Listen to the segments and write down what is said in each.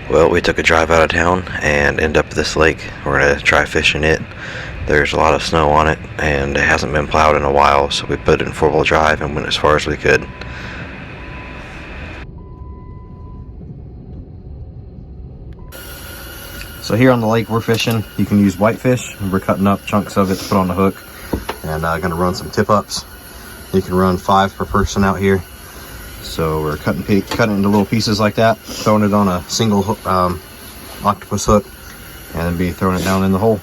Well, we took a drive out of town and end up at this lake. We're going to try fishing it. There's a lot of snow on it and it hasn't been plowed in a while, so we put it in four-wheel drive and went as far as we could. So here on the lake we're fishing, you can use whitefish. We're cutting up chunks of it to put on the hook and gonna run some tip ups. You can run 5 per person out here. So we're cutting it into little pieces like that, throwing it on a single octopus hook, and then be throwing it down in the hole.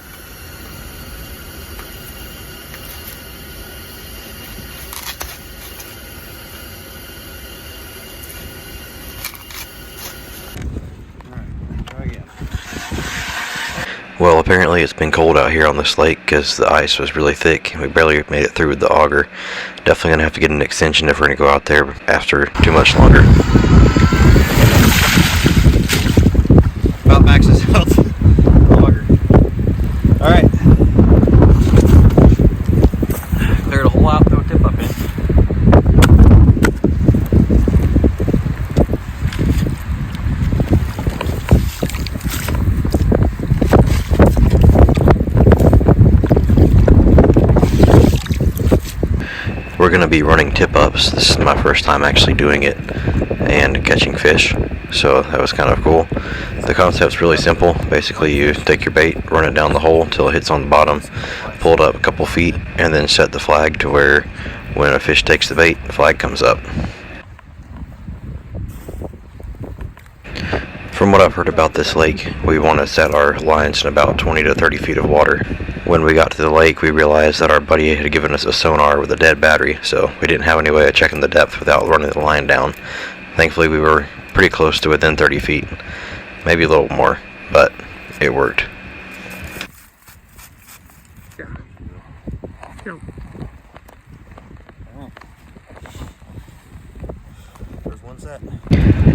Well, apparently it's been cold out here on this lake because the ice was really thick and we barely made it through with the auger. Definitely going to have to get an extension if we're going to go out there after too much longer. About maxes out the auger. Alright. Cleared a hole out, throw a tip up in. We're going to be running tip ups. This is my first time actually doing it and catching fish, so that was kind of cool. The concept's really simple. Basically you take your bait, run it down the hole until it hits on the bottom, pull it up a couple feet, and then set the flag to where when a fish takes the bait, the flag comes up. From what I've heard about this lake, we want to set our lines in about 20 to 30 feet of water. When we got to the lake, we realized that our buddy had given us a sonar with a dead battery, so we didn't have any way of checking the depth without running the line down. Thankfully, we were pretty close to within 30 feet, maybe a little more, but it worked.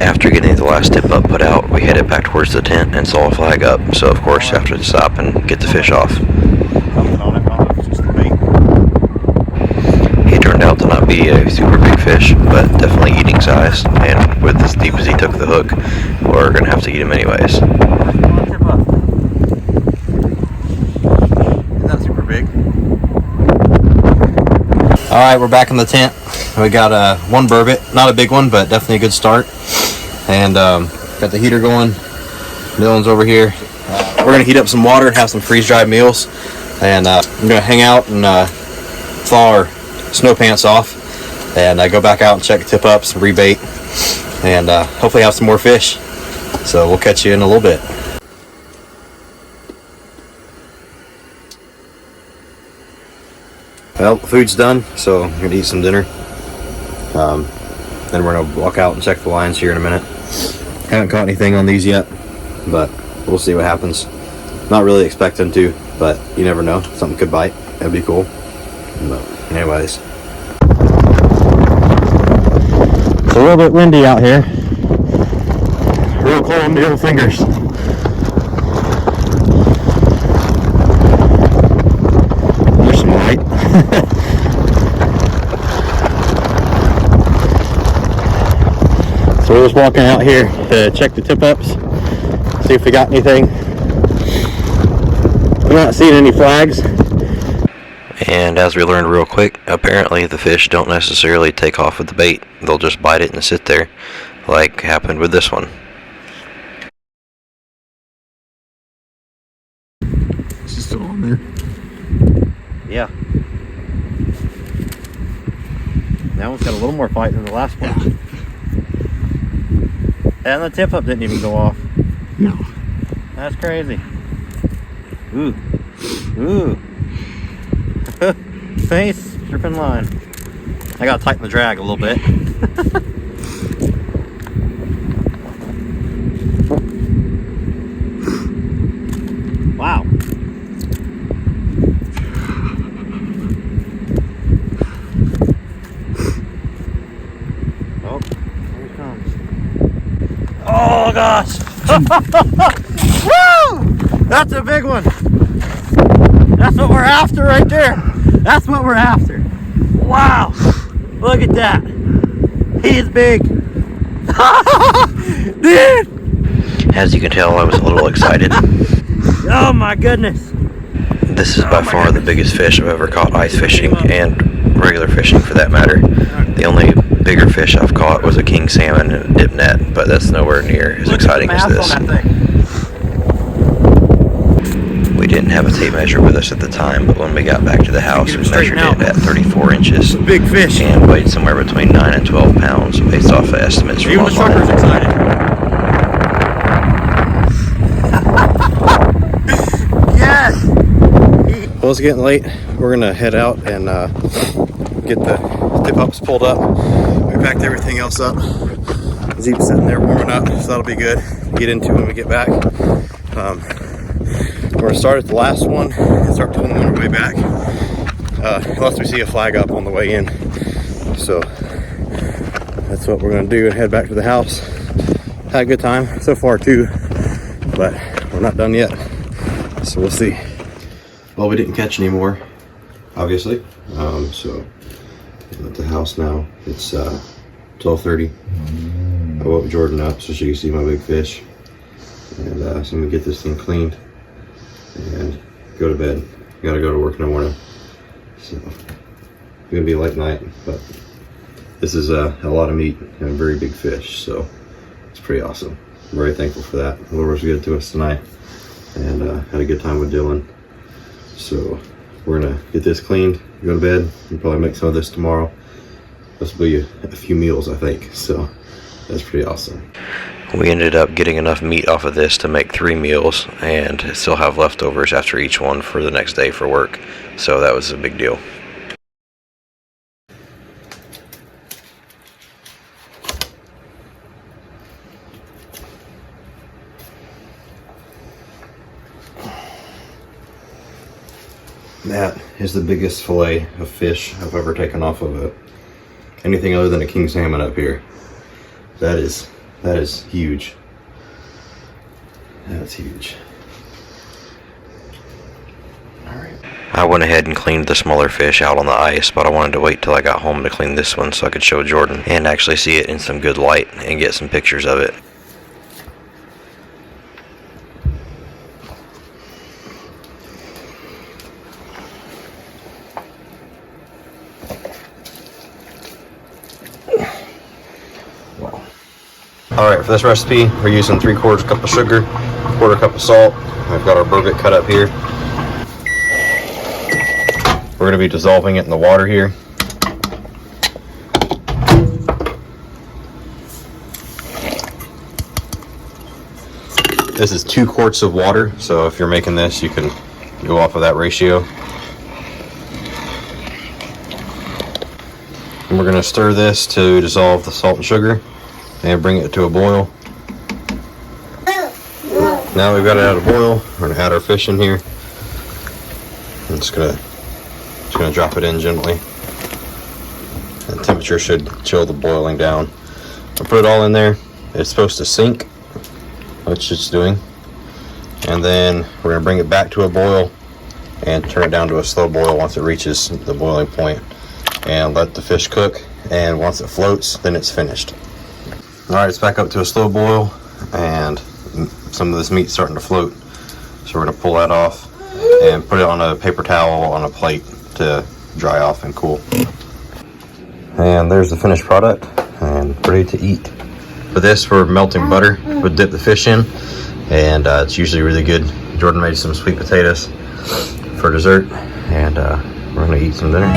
After getting the last tip up put out, we headed back towards the tent and saw a flag up, so of course you have to stop and get the fish off. He turned out to not be a super big fish, but definitely eating size, and with as deep as he took the hook, we're going to have to eat him anyways. Isn't that super big? Alright, we're back in the tent. We got one burbot, not a big one, but definitely a good start. And got the heater going. Dylan's over here. We're gonna heat up some water and have some freeze-dried meals. And I'm gonna hang out and thaw our snow pants off, and go back out and check tip ups, rebait, and hopefully have some more fish. So we'll catch you in a little bit. Well, food's done, so I'm gonna eat some dinner. Then we're gonna walk out and check the lines here in a minute. Haven't caught anything on these yet, but we'll see what happens. Not really expecting to, but you never know. Something could bite. That'd be cool. But anyways. It's a little bit windy out here. Real cold on the old fingers. There's some light. So we're just walking out here to check the tip ups, see if we got anything. We're not seeing any flags. And as we learned real quick, apparently the fish don't necessarily take off with the bait. They'll just bite it and sit there, like happened with this one. Is it still on there? Yeah. That one's got a little more fight than the last one. Yeah. And the tip up didn't even go off. No. That's crazy. Ooh. Ooh. Face stripping line. I gotta tighten the drag a little bit. Wow. Oh, here it comes. Oh gosh! Woo! That's a big one. That's what we're after right there. That's what we're after. Wow! Look at that. He's big. Dude! As you can tell, I was a little excited. Oh my goodness! This is by far the biggest fish I've ever caught ice fishing, and regular fishing for that matter. The only bigger fish I've caught was a king salmon and a dip net, but that's nowhere near as exciting as this. We didn't have a tape measure with us at the time, but when we got back to the house, we measured it at 34 inches. Big fish. And weighed somewhere between 9 and 12 pounds based off of estimates from Even the trucker's online. excited. Yes! Well, it's getting late. We're gonna head out and get the tip ups pulled up. We packed everything else up. Zeep's sitting there warming up, so that'll be good to get into when we get back. We're gonna start at the last one and start pulling on our way back, unless we see a flag up on the way in. So that's what we're gonna do and head back to the house. Had a good time so far too, but we're not done yet. So we'll see. Well, we didn't catch any more, obviously. So I'm at the house now. It's 12:30. I woke Jordan up so she can see my big fish. And so I'm gonna get this thing cleaned and go to bed. Gotta go to work in the morning. So it's gonna be a late night, but this is a lot of meat and a very big fish. So it's pretty awesome. I'm very thankful for that. The Lord was good to us tonight, and had a good time with Dylan. So we're gonna get this cleaned, go to bed, and probably make some of this tomorrow. This will be a few meals, I think. So that's pretty awesome. We ended up getting enough meat off of this to make 3 meals, and still have leftovers after each one for the next day for work. So that was a big deal. That is the biggest fillet of fish I've ever taken off of anything other than a king salmon up here. That is huge. That's huge. Alright. I went ahead and cleaned the smaller fish out on the ice, but I wanted to wait till I got home to clean this one so I could show Jordan and actually see it in some good light and get some pictures of it. Alright, for this recipe, we're using 3/4 cup of sugar, 1/4 cup of salt. I've got our burbot cut up here. We're going to be dissolving it in the water here. This is 2 quarts of water, so if you're making this, you can go off of that ratio. And we're going to stir this to dissolve the salt and sugar and bring it to a boil. Now we've got it at a boil, we're going to add our fish in here. I'm just going to drop it in gently. The temperature should chill the boiling down. I'll put it all in there. It's supposed to sink, which it's doing. And then we're going to bring it back to a boil and turn it down to a slow boil once it reaches the boiling point, and let the fish cook. And once it floats, then it's finished. Alright, it's back up to a slow boil, and some of this meat's starting to float. So we're going to pull that off and put it on a paper towel on a plate to dry off and cool. And there's the finished product and ready to eat. For this, we're melting butter. We'll dip the fish in, and it's usually really good. Jordan made some sweet potatoes for dessert, and we're going to eat some dinner.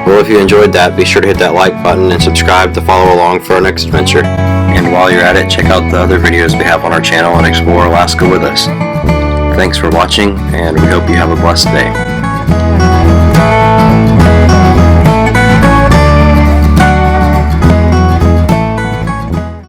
Well, if you enjoyed that, be sure to hit that like button and subscribe to follow along for our next adventure. And while you're at it, check out the other videos we have on our channel and explore Alaska with us. Thanks for watching, and we hope you have a blessed day.